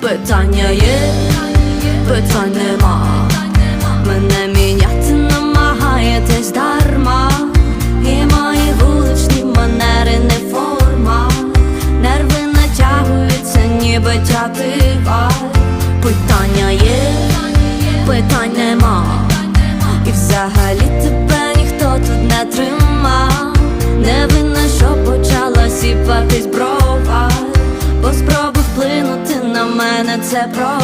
Питання є, питань нема. Мене міняти намагаєтесь дарма. І мої вуличні манери не форма. Нерви натягуються, ніби тятива. Питання є, питань нема. І взагалі тебе ніхто тут не тримав. Не винна, що почала сіпатись брова. Бо спроби вплинути на мене це про